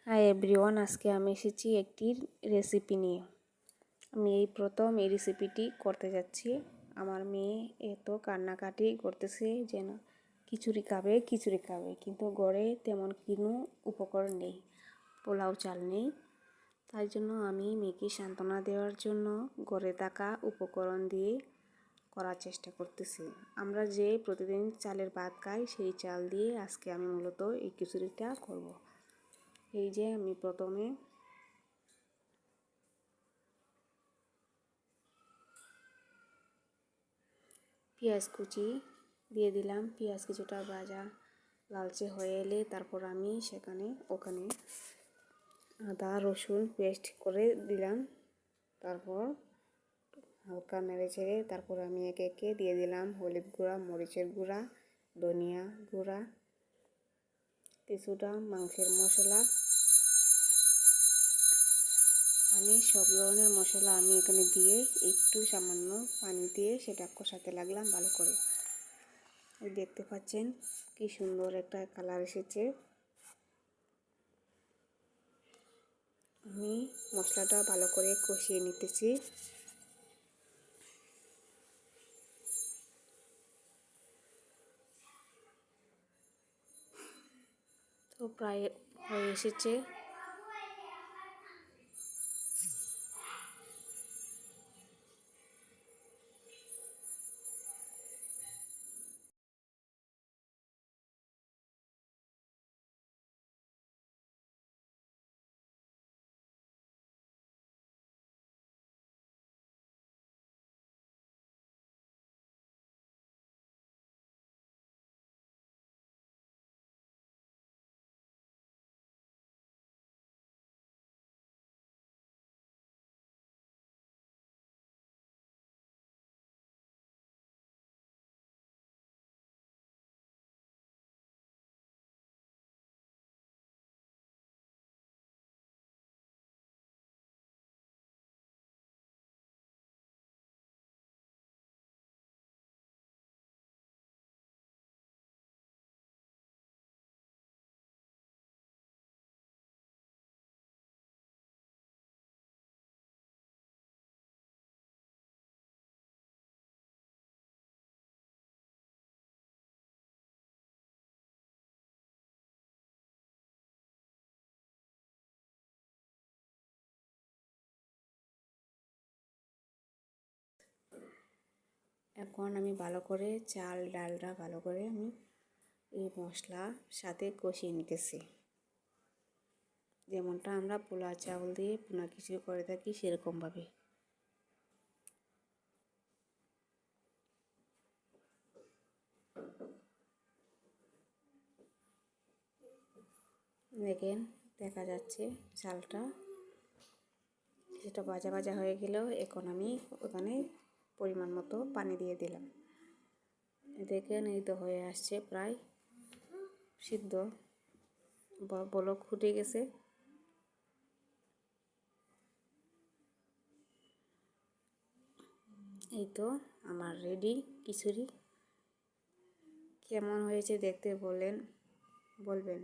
Hi everyone, আজকে আমি এসেছি একটি রেসিপি নিয়ে। আমি এই প্রথম এই রেসিপিটি করতে যাচ্ছি। আমার মেয়ে এত কান্নাকাটি করতেছে যেন খিচুড়ি খাবে, কিন্তু ঘরে তেমন কোনো উপকরণ নেই, পোলাও চাল নেই। তাই জন্য আমি মেয়েকে সান্ত্বনা দেওয়ার জন্য ঘরে থাকা উপকরণ দিয়ে করার চেষ্টা করতেছি। আমরা যে প্রতিদিন চালের ভাত খাই সেই চাল দিয়ে আজকে আমি মূলত এই খিচুড়িটা করব। এই যে আমি প্রথমে পেঁয়াজ কুচি দিয়ে দিলাম। পেঁয়াজ কিছুটা ভাজা লালচে হয়ে এলে তারপর আমি ওখানে আদা রসুন পেস্ট করে দিলাম। তারপর হালকা নেড়ে ছেড়ে তারপর আমি একে একে দিয়ে দিলাম হলুদ গুঁড়া, মরিচের গুঁড়া, ধনিয়া গুঁড়া, কিছুটা মাংসের মশলা, সব ধরনের মশলা আমি এখানে দিয়ে একটু সামান্য পানি দিয়ে সেটা কষাতে লাগলাম ভালো করে। দেখতে পাচ্ছেন কি সুন্দর একটা কালার এসেছে। আমি মশলাটা ভালো করে কষিয়ে নিতেছি। তো প্রায় হয়ে এসেছে। এখন আমি ভালো করে চাল ডালটা ভালো করে আমি এই মশলার সাথে কষিয়ে নিতেছি। যেমনটা আমরা পোলাও চাউল দিয়ে পোনা খিচুড়ি করে থাকি সেরকমভাবে। দেখেন দেখা যাচ্ছে চালটা সেটা ভাজা ভাজা হয়ে গেলেও এখন আমি ওখানে পরিমাণ মতো পানি দিয়ে দিলাম। দেখেন এই তো হয়ে আসছে, প্রায় সিদ্ধ বলক ফুটে গেছে। এই তো আমার রেডি খিচুড়ি। কেমন হয়েছে দেখতে বলবেন।